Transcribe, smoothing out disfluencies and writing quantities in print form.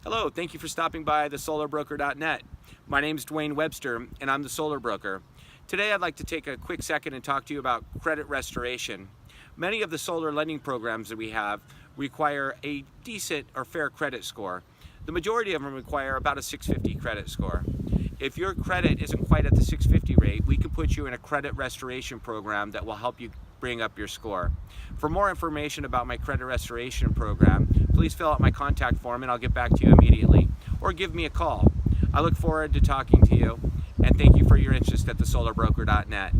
Hello, thank you for stopping by thesolarbroker.net. My name is Dwayne Webster and I'm the Solar Broker. Today I'd like to take a quick second and talk to you about credit restoration. Many of the solar lending programs that we have require a decent or fair credit score. The majority of them require about a 650 credit score. If your credit isn't quite at the 650 rate, we can put you in a credit restoration program that will help you bring up your score. For more information about my credit restoration program, please fill out my contact form and I'll get back to you immediately, or give me a call. I look forward to talking to you, and thank you for your interest at thesolarbroker.net.